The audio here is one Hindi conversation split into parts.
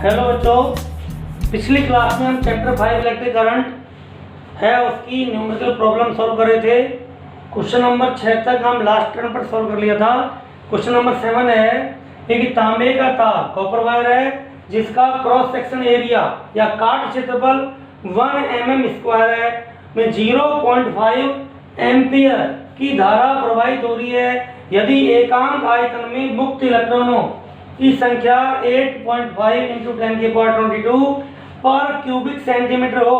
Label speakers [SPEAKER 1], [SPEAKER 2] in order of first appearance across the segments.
[SPEAKER 1] हेलो बच्चों, पिछली क्लास में हम चैप्टर 5 इलेक्ट्रिक करंट है उसकी न्यूमेरिकल प्रॉब्लम सॉल्व कर रहे थे। क्वेश्चन नंबर 6 तक हम लास्ट टर्म पर सॉल्व कर लिया था। क्वेश्चन नंबर 7 है कि तांबे का तार कॉपर वायर है जिसका क्रॉस सेक्शन एरिया या काट क्षेत्रफल 1 mm² है में 0.5 एम्पियर की धारा प्रवाहित हो रही है। यदि एकांक आयतन में मुक्त इलेक्ट्रॉनों की संख्या 8.5 × 10⁻22 पर क्यूबिक सेंटीमीटर हो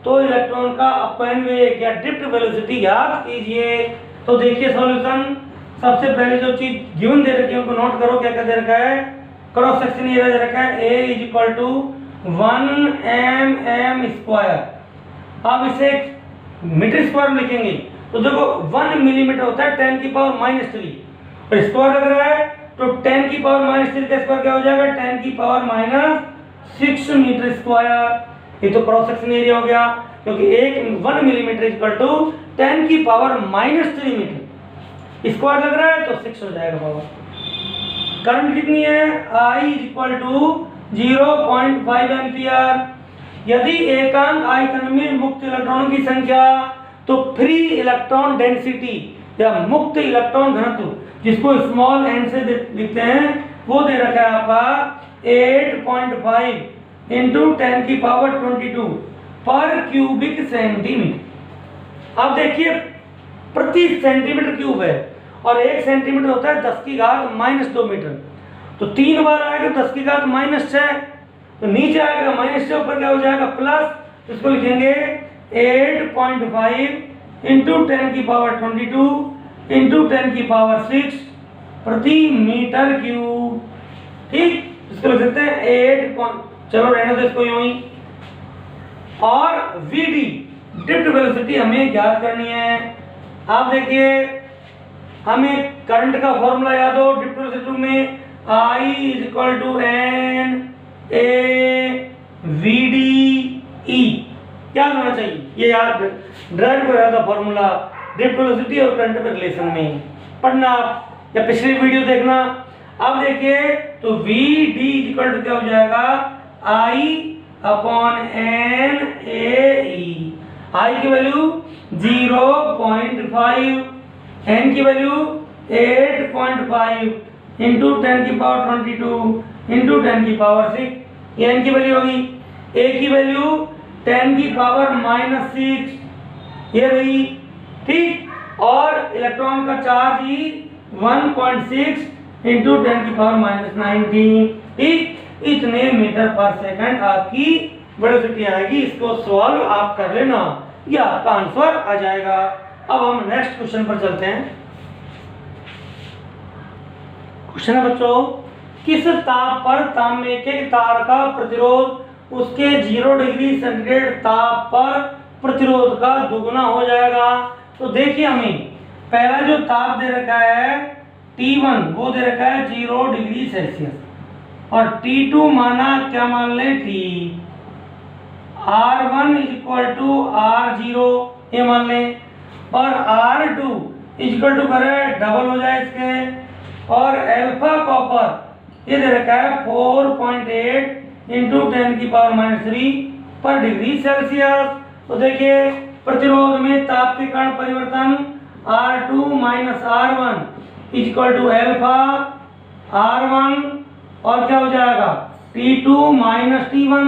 [SPEAKER 1] तो इलेक्ट्रॉन का अपव्यय वेग या ड्रिफ्ट वेलोसिटी ज्ञात कीजिए। तो देखिए सॉल्यूशन, सबसे पहले जो चीज गिवन दे रखी है उनको नोट करो। क्या क्या दे रखा है? क्रॉस सेक्शन एरिया दे रखा है A = 1 mm²। अब इसे मीटर स्क्वायर लिखेंगे तो देखो 1 मिलीमीटर होता है 10⁻³ और स्क्वायर लग रहा है तो 10⁻³ का स्क्वायर क्या हो जाएगा? 10⁻⁶ मीटर स्क्वायर। ये तो क्रॉस सेक्शन एरिया हो गया क्योंकि 1 मिलीमीटर = 10⁻³ मीटर। स्क्वायर लग रहा है तो 6 हो जाएगा पावर। करंट कितनी है? I = 0.5 ampere. यदि एकांक आयतन में मुक्त इलेक्ट्रॉनों की संख्या तो फ्री इलेक्ट्रॉन डेंसिटी या मुक्त इलेक्ट्रॉन घनत्व जिसको स्मॉल n से लिखते हैं वो दे रखा है आपका 8.5 × 10⁻22 पर क्यूबिक सेंटीमीटर। अब देखिए प्रति सेंटीमीटर क्यूब है और 1 सेंटीमीटर होता है 10⁻² मीटर। तो 3 बार आएगा 10⁻⁶ तो नीचे आएगा -6, ऊपर क्या हो जाएगा प्लस। इसको लिखेंगे 8.5 × 10⁻22 × 10⁻⁶ प्रति मीटर क्यूब। ठीक, इसको लिख सकते हैं 8। चलो रहने दो इसको यूं ही। और Vd ड्रिफ्ट वेलोसिटी हमें ज्ञात करनी है। आप देखिए हमें करंट का फॉर्मूला याद हो ड्रिफ्ट वेलोसिटी में I = N A VdE याद होना चाहिए। ये याद ड्राइव कर रहा था फॉर्मूला ड्रिफ्ट वेलोसिटी और करंट के रिलेशन में पढ़ना आप या पिछली वीडियो देखना। अब देखिए तो Vd = क्या हो जाएगा? I/N AE। I की वैल्यू 0.5, N की वैल्यू 8.5 × 10⁻22 × 10⁻⁶। N की वैल्यू होगी। A की वैल्यू 10⁻⁻6 ये रही। ठीक, और इलेक्ट्रॉन का चार्ज ही 1.6 × 10⁻⁻19। ठीक, इतने मीटर पर सेकंड आपकी वेलोसिटी आएगी। इसको सॉल्व आप कर लेना, ये आपका आंसर आ जाएगा। अब हम नेक्स्ट क्वेश्चन पर चलते हैं। क्वेश्चन है बच्चों, किस ताप पर तांबे के तार का प्रतिरोध उसके 0 डिग्री सेंटीग्रेड ताप पर प्रतिरोध का दुगुना हो जाएगा? तो देखिए हमें पहला जो ताप दे रखा है T1 वो दे रखा है 0 डिग्री सेल्सियस और T2 माना क्या मान लें T। R1 = R0 ये मान लें और R2 = करें डबल हो जाए इसके और अल्फा कॉपर ये दे रखा है 4.8 × 10⁻³ पर डिग्री सेल्सियस। तो देखिए प्रतिरोध में ताप के कारण परिवर्तन R2 - R1 = अल्फा R1 और क्या हो जाएगा T2 - T1।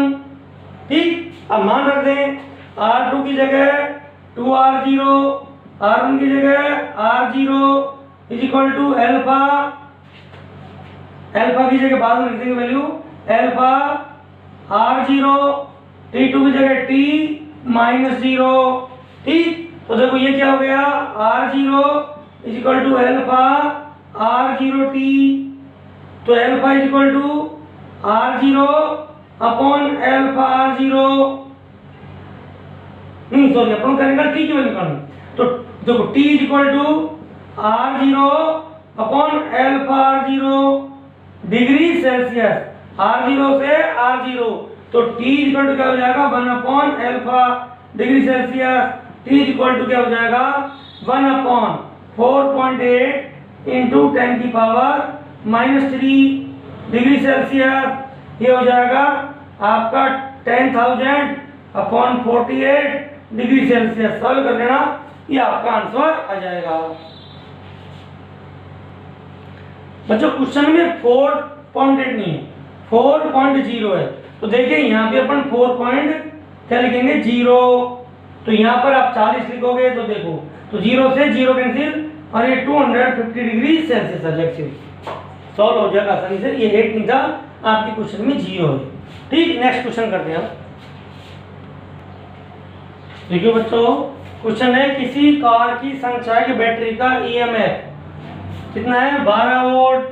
[SPEAKER 1] ठीक, अब मान रख दें R2 की जगह 2R0, R1 की जगह R0 = अल्फा। अल्फा की जगह बाद में लिख देंगे वैल्यू अल्फा R0, T2 की जगह T - 0। ठीक, तो देखो ये क्या हो गया R0 = अल्फा R0T। तो alpha = R0 upon alpha R0 नहीं सॉरी अपन करेंगे T की वैल्यू निकालनी। तो देखो T = R0 upon alpha R0 degree Celsius R0 से R0 तो T = क्या हो जाएगा 1 upon alpha degree Celsius. T = क्या हो जाएगा 1/4.8 × 10⁻³ डिग्री सेल्सियस ये हो जाएगा आपका 10,000 अपॉन 48 डिग्री सेल्सियस। सॉल्व कर लेना, ये आपका आंसर आ जाएगा। बच्चों क्वेश्चन में 4.8 नहीं है, 4.0 है। तो देखिए यहाँ पे अपन 4 क्या लिखेंगे 0, तो यहाँ पर आप 40 लिखोगे तो देखो, तो 0 से 0 कैंसिल और ये 250 डिग्री सेल्सियस एग्जैक्टली सॉल्व हो जाएगा आसानी से। ये 8 नहीं था, आपके क्वेश्चन में 0 है। ठीक, नेक्स्ट क्वेश्चन करते हैं। देखिए बच्चों, क्वेश्चन है किसी कार की संख्या की बैटरी का ईएमएफ कितना है 12 वोल्ट,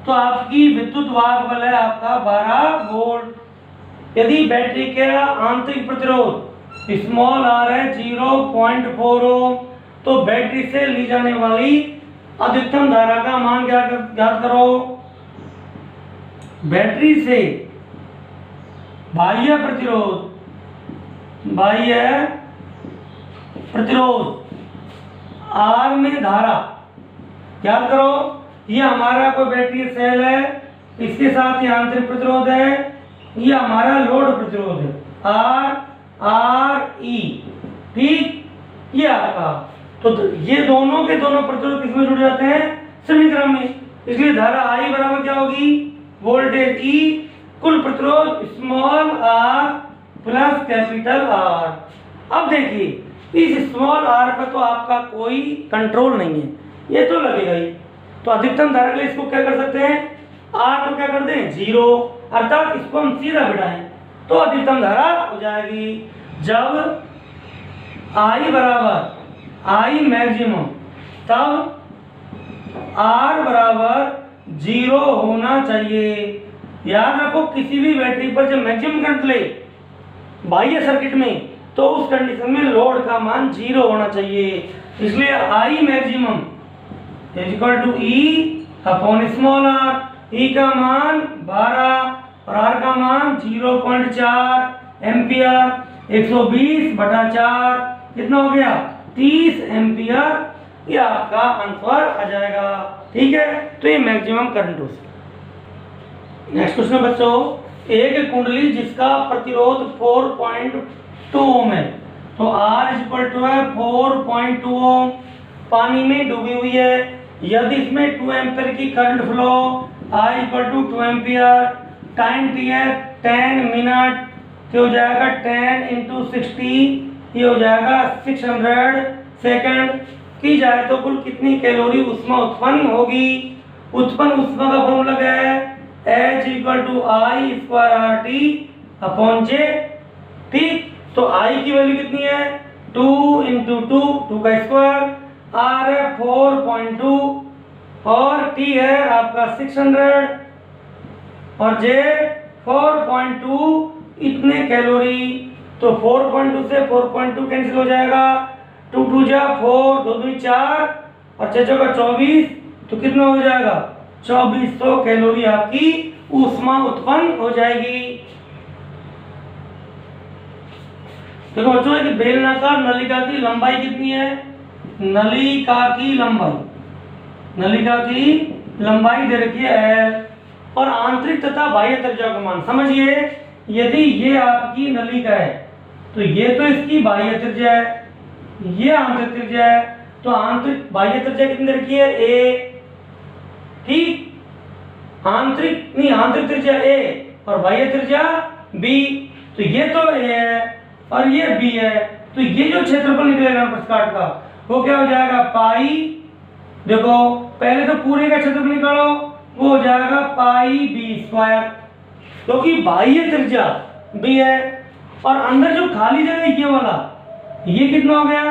[SPEAKER 1] तो आपकी विद्युत वाहक बल है आपका 12 वोल्ट। यदि बैटरी का आंतरिक प्रतिरोध स्मॉल आर है 0.4 ओम, तो बैटरी से ली जाने वाली अधिकतम धारा का मान क्या ज्ञात करो। बैटरी से बाह्य प्रतिरोध आर में धारा याद करो। ये हमारा कोई बैटरी सेल है, इसके साथ ये आंतरिक प्रतिरोध है, ये हमारा लोड प्रतिरोध है आर ई। ठीक, ये आपका, तो ये दोनों के दोनों प्रतिरोध किसमें जुड़ जाते हैं समीकरण में, इसलिए धारा आई बराबर क्या होगी वोल्टेज ई कुल प्रतिरोध small R plus capital R. अब देखिए इस स्मॉल आर पर तो आपका कोई कंट्रोल नहीं है, ये तो लगेगा ही। तो अधिकतम धारा के लिए इसको क्या कर सकते हैं, आर को क्या कर दें 0, अर्थात इसको हम सीधा बिठाएं तो अधिकतम धारा हो जाएगी। जब आई बराबर आई मैक्सिमम, तब आर बराबर 0 होना चाहिए। याद रखो किसी भी बैटरी पर जब मैक्सिमम करंट ले बाह्य सर्किट में, तो उस कंडीशन में लोड का मान 0 होना चाहिए। इसलिए I maximum is equal to E upon small R. E का मान 12 और आर का मान 0.4 एम्पियर। 120/4 कितना हो गया 30 एम्पियर। ये आपका आंसर आ जाएगा। ठीक है, तो ये मैक्सिमम करंट हो सकता। नेक्स्ट क्वेश्चन बच्चों, एक कुंडली जिसका प्रतिरोध 4.2 ओम है, तो R इज इक्वल टू है 4.2 ओम, पानी में डूबी हुई है। यदि इसमें 2 एम्पियर की current flow, I equal to 2 ampere, time T है 10 मिनट, तो हो जाएगा 10 × 60, ये हो जाएगा 600 सेकंड की जाए तो कुल कितनी कैलोरी उष्मा उत्पन्न होगी। उत्पन्न उष्मा का फॉर्मूला क्या है H equal to I square R T upon J. ठीक, तो I की वैल्यू कितनी है 2 × 2 का स्क्वायर, R है 4.2 और T है आपका 600 और J 4.2 इतने कैलोरी। तो 4.2 से 4.2 कैंसिल हो जाएगा, 2 2 जा 4, 2 2 4 और 6 का 24, तो कितना हो जाएगा 2400 कैलोरी आपकी ऊष्मा उत्पन्न हो जाएगी। देखो बच्चों कि बेलनाकार नलिका की लंबाई कितनी है, नलिका की लंबाई दे रखी है L और आंतरिक तथा बाह्य त्रिज्या का मान समझिए। यदि ये आपकी नलिका है तो ये तो इसकी बाह्य त्रिज्या है, ये आंतरिक त्रिज्या है, तो आंतरिक बाह्य त्रिज्या कितनी दे रखी है A। ठीक, आंतरिक त्रिज्या A और बाह्य त्रिज्या B, तो ये तो A है और ये B है, तो ये जो क्षेत्रफल निकलेगा प्रस्काट का वो क्या हो जाएगा पाई। देखो पहले तो पूरे का क्षेत्रफल निकालो, वो हो जाएगा पाई B स्क्वायर, क्योंकि बाह्य त्रिज्या B है और अंदर जो खाली जगह है ये वाला, ये कितना हो गया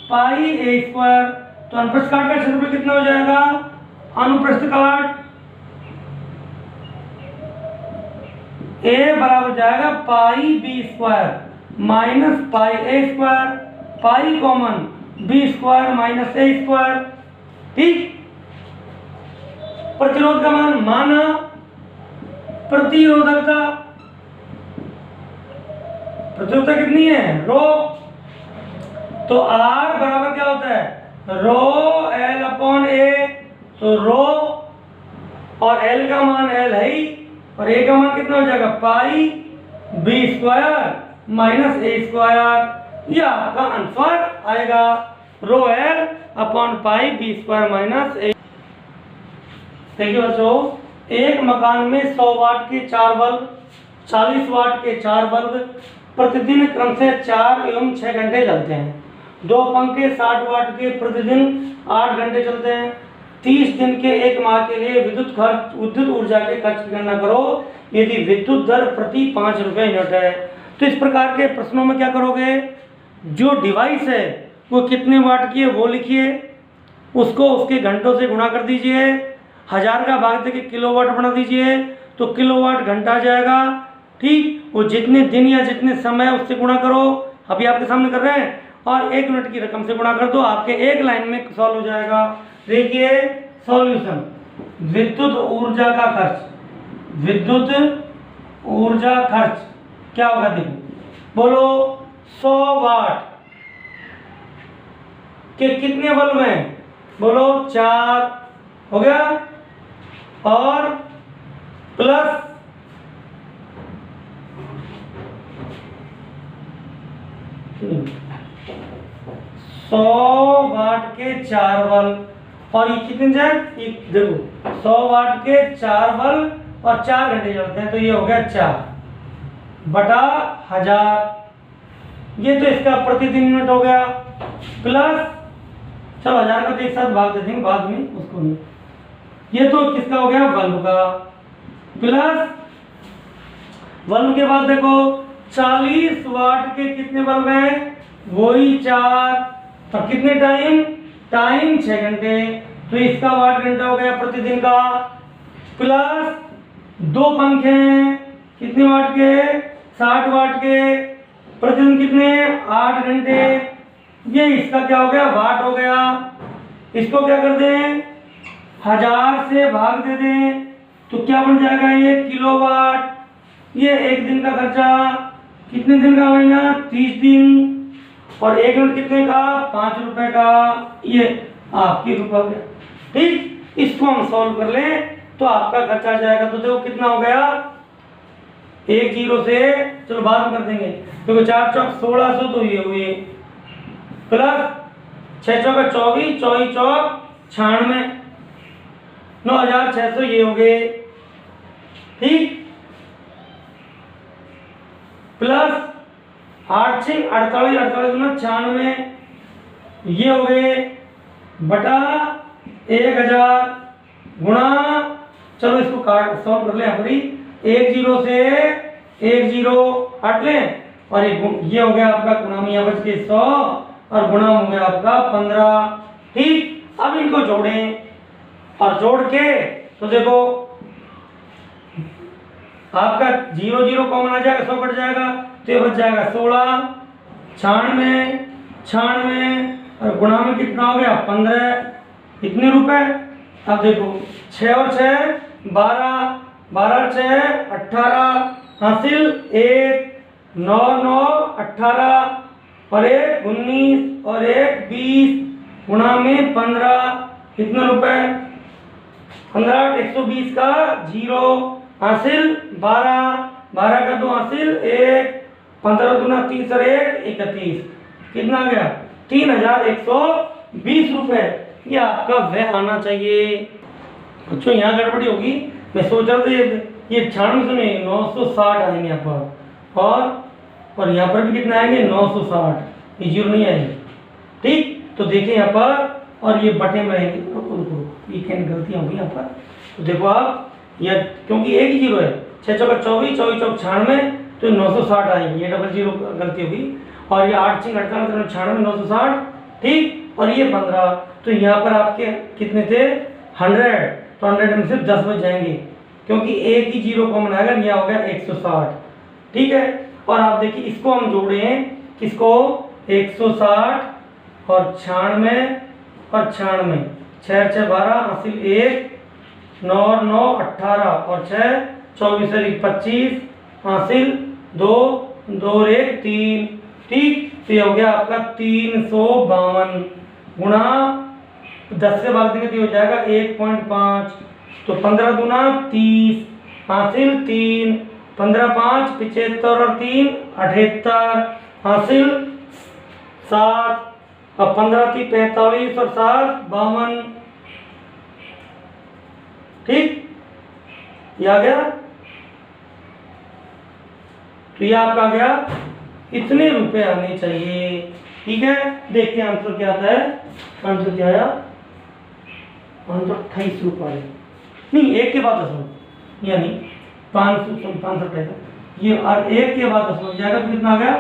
[SPEAKER 1] पाई A स्क्वायर। तो अनुप्रस्थ काट का क्षेत्रफल कितना हो जाएगा, अनुप्रस्थ काट A बराबर जाएगा पाई B square minus pi A square, pi common B square minus A square. ठीक, प्रतिरोध का मान माना, प्रतिरोधकता कितनी है रो, तो R बराबर क्या होता है रो L अपॉन A, तो रो और L का मान L है ही, और ए का मान कितना हो जाएगा pi B square minus A square. ये आपका आंसर आएगा rho L upon pi B square minus A. देखिए बच्चों, एक मकान में 100 वाट के 4 बल्ब, 40 वाट के 4 बल्ब प्रतिदिन क्रम से 4 एवं 6 घंटे चलते हैं। 2 पंखे 60 वाट के प्रतिदिन 8 घंटे चलते हैं। 30 दिन के 1 माह के लिए विद्युत ऊर्जा के खर्च की गणना करो यदि विद्युत दर प्रति 5 रुपये यूनिट है। तो इस प्रकार के प्रश्नों में क्या करोगे, जो डिवाइस है वो कितने वाट की है वो लिखिए, उसको उसके घंटों से गुणा कर दीजिए, 1000 का भाग देके किलोवाट बना दीजिए तो किलोवाट घंटा आ जाएगा। ठीक, वो जितने दिन या जितने समय उससे गुणा करो, अभी आपके सामने कर रहे हैं, और 1 यूनिट की रकम से गुणा कर दो, आपके एक लाइन में सॉल्व हो जाएगा। देखिए सॉल्यूशन, विद्युत ऊर्जा का खर्च, विद्युत ऊर्जा खर्च क्या होगा, देखो बोलो 100 वाट के कितने बल्ब हैं, बोलो 4 हो गया, और प्लस 100 वाट के 4 बल्ब, और ये कितने जाए, ये देखो 100 वाट के 4 बल्ब और 4 घंटे चलते हैं, तो ये हो गया 4 बटा 1000। ये तो इसका प्रतिदिन यूनिट हो गया, प्लस चलो 1000 का तो एक साथ भाग दे देंगे बाद में, उसको नहीं, ये तो किसका हो गया, बल्ब का, प्लस बल्ब के बाद देखो 40 वाट के कितने बल्ब हैं, वही 4, और कितने टाइम 6 घंटे, तो इसका वाट घंटा हो गया प्रतिदिन का, प्लस 2 पंखे हैं कितने वाट के, 60 वाट के, प्रतिदिन कितने 8 घंटे, ये इसका क्या हो गया, वाट हो गया। इसको क्या कर दें, 1000 से भाग दे दें तो क्या बन जाएगा, ये किलोवाट। ये एक दिन का खर्चा, कितने दिन का महीना, 30 दिन, और 1 यूनिट कितने का, 5 रुपए का, ये आपकी रुपया गया। ठीक, इसको हम सॉल्व कर लें तो आपका खर्चा आ जाएगा। तो देखो कितना हो गया, 1 0 से, चलो बाद में कर देंगे, क्योंकि 4 चौक 1600 तो ये हुए, प्लस 6 चौका 24, 24 चौक 96, 9600 ये हो गए। ठीक, प्लस 8 6 48, 48 गुना 96 ये हो गए, बटा 1000 गुणा, चलो इसको काट सॉल्व कर ले, यहाँ पर ही 1 0 से 1 0 हट लें, और ये हो गया आपका गुणाम, यहाँ बच के 100 और गुणाम हो गया आपका 15। ठीक, अब इनको जोड़ें, और जोड़ के तो देखो आपका 0 0 कॉमन आ जाएगा, 100 कट जाएगा, तो ये बच जाएगा 16, 96 96 और गुणा में कितना हो गया 15, इतने रुपए। अब देखो 6 और 6 12, 12 और 6 18, हासिल 1, 9 9 18 और 1 19 और 1 20, गुणा में 15, कितने रुपए, 15 120 का 0, हासिल 12, 12 का 2 हासिल 1, 15 दूना 30 और 1 31, कितना आ गया 3120 रुपए। ये आपका व्यय आना चाहिए। बच्चों यहाँ गड़बड़ी होगी, मैं सोच रहा था ये 96 सुने 960 आएंगे यहाँ पर, और यहाँ पर भी कितना आएंगे 960, ये 0 नहीं आएंगे। ठीक, तो देखिए यहाँ पर, और ये बटे में रहेंगे, ये क्या गलतियाँ होगी यहाँ पर, तो देखो आप यह, क्योंकि एक ही 0 है, 6 चौका 24, 24 चौक 96, तो 960 आएंगे, ये डबल 0 गलती होगी, और ये 8 6 48 96 960। ठीक, और ये 15, तो यहाँ पर आपके कितने थे 100, तो 100 में से 10 बच जाएंगे, क्योंकि एक ही 0 कॉमन आएगा, यह हो गया 160। ठीक है, और आप देखिए इसको हम जोड़ें, किसको 160 और 96 और 96, 6 6 12 हासिल 1, 9 9 18 और 6 24 और 25 हासिल 2 2 1 3। ठीक, तो ये हो गया आपका 352 गुणा 10 से भाग देंगे तो हो जाएगा 1.5, तो 15 दूना 30, हासिल 3, 15 5 75 और 3 78, हासिल 7, अब 15 3 45 और 7 52। ठीक, ये आ गया। तो ये आपका आ गया, इतने रुपए आने चाहिए। ठीक है, देखते हैं आंसर क्या आता है। आंसर क्या आया? आंसर 28 रुपये, नहीं एक के बाद दशमलव, यानी 528, ये और एक के बाद दशमलव जाएगा तो कितना आ गया?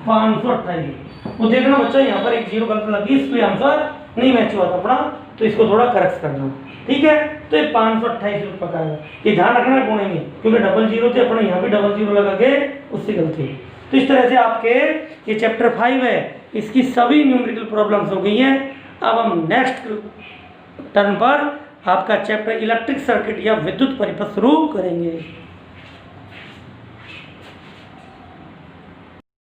[SPEAKER 1] 528। वो देखना बच्चा, यहाँ पर एक जीरो गलत लगी, इसलिए आंसर नहीं मैच हुआ था अपना, तो इसको थोड़ा करेक्ट करना। ठीक है, तो ये 528 रुपये का आएगा। ये ध्यान रखना है गुणे में, क्योंकि डबल जीरो थे अपने, यहाँ भी डबल जीरो लगा के उससे गलती। तो इस तरह से आपके ये चैप्टर 5 है, इसकी सभी न्यूमेरिकल प्रॉब्लम्स हो गई हैं। अब हम नेक्स्ट टर्न पर आपका चैप्टर इलेक्ट्रिक सर्किट या विद्युत परिपथ शुरू करेंगे।